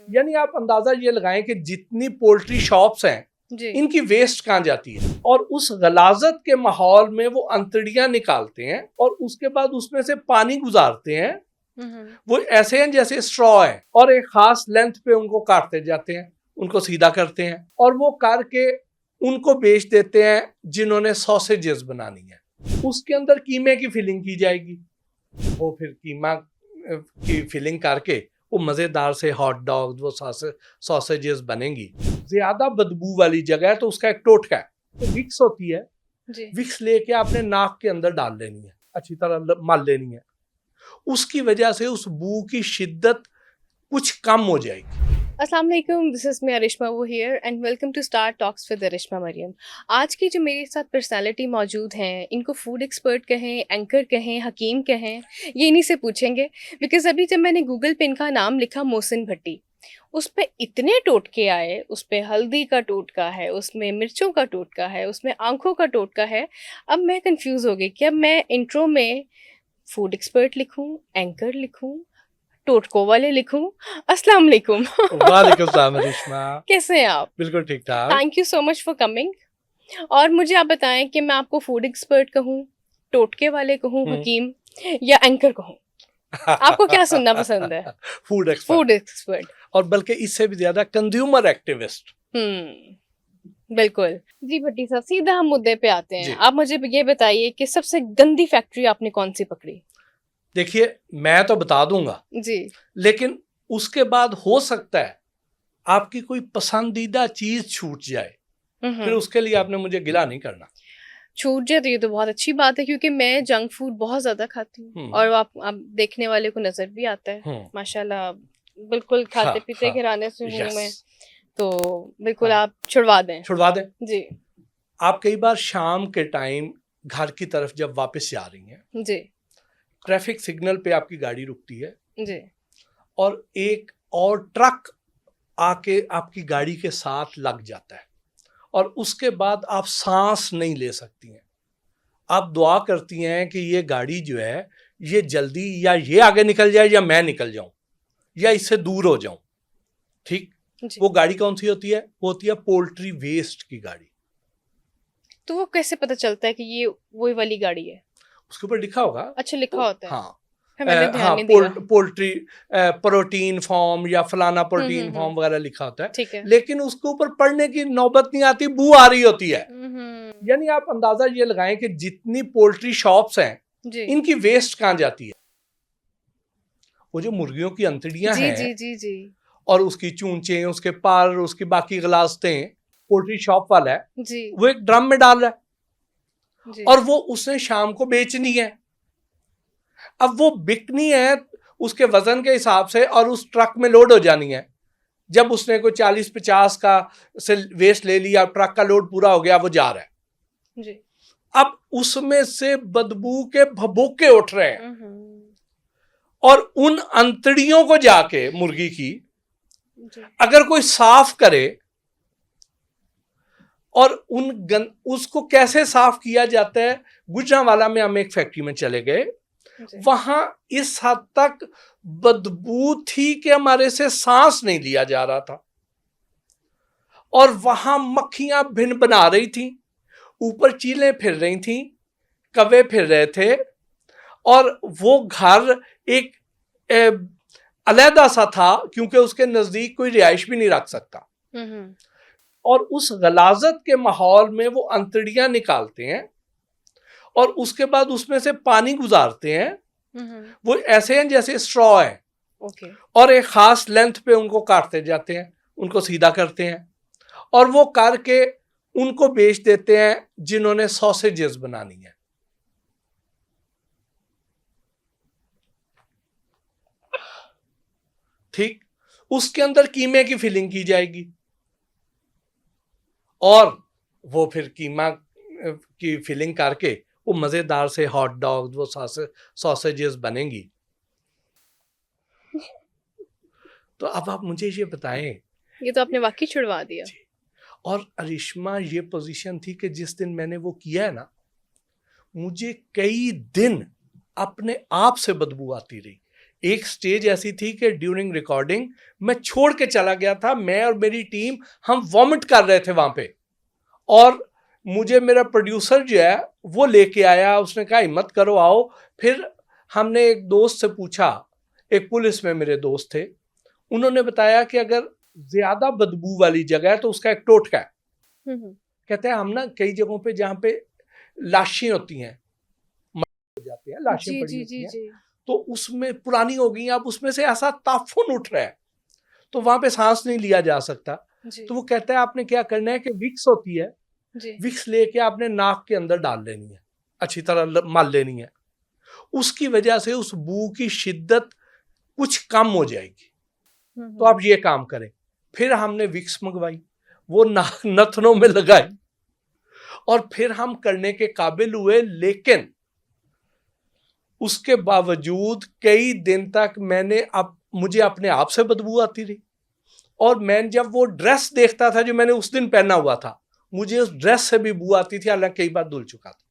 यानी आप अंदाजा ये लगाएं कि जितनी पोल्ट्री शॉप्स हैं इनकी वेस्ट कहाँ जाती है, और उस गलाजत के माहौल में वो अंतड़ियां निकालते हैं और उसके बाद उसमें से पानी गुजारते हैं। वो ऐसे हैं जैसे स्ट्रॉ है, और एक खास लेंथ पे उनको काटते जाते हैं, उनको सीधा करते हैं और वो करके उनको बेच देते हैं जिन्होंने सॉसेजेस बनानी है। उसके अंदर कीमे की फिलिंग की जाएगी, वो फिर कीमा की फिलिंग करके वो मज़ेदार से हॉट डॉग, वो सॉसेजेस बनेंगी। ज्यादा बदबू वाली जगह है तो उसका एक टोटका है, तो विक्स होती है जी। विक्स लेके आपने नाक के अंदर डाल लेनी है, अच्छी तरह मल लेनी है, उसकी वजह से उस बू की शिद्दत कुछ कम हो जाएगी। अस्सलाम वालेकुम, दिस इज़ मी अरिश्मा वो here and welcome to star talks with Arishma Mariam. आज की जो मेरे साथ पर्सनालिटी मौजूद हैं, इनको फूड एक्सपर्ट कहें, एंकर कहें, हकीम कहें, ये इन्हीं से पूछेंगे। बिकॉज़ अभी जब मैंने गूगल पे इनका नाम लिखा मोहसिन भट्टी, उस पे इतने टोटके आए, उस पे हल्दी का टोटका है, उसमें मिर्चों का टोटका है, उसमें आँखों का टोटका है। अब मैं कन्फ्यूज़ हो गई कि अब मैं इंट्रो में फूड एक्सपर्ट लिखूँ, एंकर लिखूँ, टोटको वाले लिखूं। अस्सलाम वालेकुम। वालेकुम सलाम अरिश्मा, कैसे हैं आप? बिल्कुल ठीक ठाक। Thank you so much for coming. और मुझे आप बताएं कि मैं आपको फूड एक्सपर्ट कहूँ, टोटके वाले कहूँ, हकीम, या एंकर कहूँ? आपको क्या सुनना पसंद है? Food expert. फूड एक्सपर्ट, और बल्कि इससे भी ज्यादा कंज्यूमर एक्टिविस्ट। बिल्कुल जी। भट्टी साहब, सीधा हम मुद्दे पे आते हैं। आप मुझे ये बताइए कि सबसे गंदी फैक्ट्री आपने कौन सी पकड़ी? देखिए, मैं तो बता दूंगा जी, लेकिन उसके बाद हो सकता है आपकी कोई पसंदीदा चीज छूट जाए, फिर उसके लिए आपने मुझे गिला नहीं करना। छूट जाए तो ये तो बहुत अच्छी बात है, क्योंकि मैं जंक फूड बहुत ज्यादा खाती हूँ और आप देखने वाले को नजर भी आता है माशाल्लाह, बिल्कुल खाते पीते घराने से हूँ मैं, तो बिल्कुल आप छुड़वा दें जी। आप कई बार शाम के टाइम घर की तरफ जब वापस जा रही हैं जी, ट्रैफिक सिग्नल पे आपकी गाड़ी रुकती है जी, और एक और ट्रक आके आपकी गाड़ी के साथ लग जाता है, और उसके बाद आप सांस नहीं ले सकती हैं। आप दुआ करती हैं कि ये गाड़ी जो है ये जल्दी या ये आगे निकल जाए या मैं निकल जाऊं या इससे दूर हो जाऊं। ठीक, वो गाड़ी कौन सी होती है? वो होती है पोल्ट्री वेस्ट की गाड़ी। तो वो कैसे पता चलता है कि ये वही वाली गाड़ी है? उसके ऊपर लिखा होगा। अच्छा, लिखा होता है। हाँ, पोल्ट्री प्रोटीन फॉर्म या फलाना प्रोटीन फॉर्म वगैरह लिखा होता है, लेकिन उसके ऊपर पढ़ने की नौबत नहीं आती, बू आ रही होती है। यानी आप अंदाजा ये लगाएं कि जितनी पोल्ट्री शॉप्स हैं इनकी वेस्ट कहाँ जाती है। वो जो मुर्गियों की अंतड़ियां हैं जी जी जी, और उसकी चूंचे, उसके पर, उसकी बाकी गलास्तें, पोल्ट्री शॉप वाला है जी, वो एक ड्रम में डाल रहा है और वो उसने शाम को बेचनी है। अब वो बिकनी है उसके वजन के हिसाब से और उस ट्रक में लोड हो जानी है। जब उसने कोई 40-50 का से वेस्ट ले लिया, ट्रक का लोड पूरा हो गया, वो जा रहा है जी। अब उसमें से बदबू के भभूके उठ रहे हैं और उन अंतड़ियों को जाके मुर्गी की अगर कोई साफ करे, और उसको कैसे साफ किया जाता है, गुजरांवाला में हम एक फैक्ट्री में चले गए, वहां इस हद तक बदबू थी कि हमारे से सांस नहीं लिया जा रहा था, और वहां मक्खियां भिन बना रही थी, ऊपर चीलें फिर रही थी, कौवे फिर रहे थे, और वो घर एक अलहदा सा था क्योंकि उसके नजदीक कोई रिहाइश भी नहीं रख सकता, और उस गलाजत के माहौल में वो अंतड़ियां निकालते हैं और उसके बाद उसमें से पानी गुजारते हैं। वो ऐसे हैं जैसे स्ट्रॉ है, और एक खास लेंथ पे उनको काटते जाते हैं, उनको सीधा करते हैं, और वो करके उनको बेच देते हैं जिन्होंने सॉसेजेस बनानी है। ठीक, उसके अंदर कीमे की फिलिंग की जाएगी और वो फिर कीमा की फिलिंग करके वो मजेदार से हॉट डॉग, वो सॉसेजेस बनेंगी। तो अब आप मुझे ये बताएं, ये तो आपने वाकई छुड़वा दिया। और अरिश्मा, ये पोजीशन थी कि जिस दिन मैंने वो किया है ना, मुझे कई दिन अपने आप से बदबू आती रही, एक स्टेज ऐसी थी कि ड्यूरिंग रिकॉर्डिंग मैं छोड़ के चला गया था, मैं और मेरी टीम हम वॉमिट कर रहे थे वहां पे, और मुझे मेरा प्रोड्यूसर जो है वो लेके आया, उसने कहा हिम्मत करो आओ। फिर हमने एक दोस्त से पूछा, एक पुलिस में मेरे दोस्त थे, उन्होंने बताया कि अगर ज्यादा बदबू वाली जगह है तो उसका एक टोटका है। कहते हैं हम ना कई जगहों पे जहाँ पे लाशें होती हैं, मर जाते हैं, लाशें जी पड़ी जी होती जी हैं, जी तो उसमें पुरानी हो गई, अब उसमें से ऐसा ताफुन उठ रहा है तो वहां पे सांस नहीं लिया जा सकता। जी तो वो कहता है आपने क्या करना है कि विक्स होती है, जी विक्स लेके आपने नाक के अंदर डाल लेनी है, अच्छी तरह मल लेनी है, उसकी वजह से उस बू की शिद्दत कुछ कम हो जाएगी। तो आप ये काम करें। फिर हमने विक्स मंगवाई, वो नाक नथनों में लगाई, और फिर हम करने के काबिल हुए, लेकिन उसके बावजूद कई दिन तक मुझे अपने आप से बदबू आती रही। और मैं जब वो ड्रेस देखता था जो मैंने उस दिन पहना हुआ था, मुझे उस ड्रेस से भी बू आती थी, हालांकि कई बार धुल चुका था।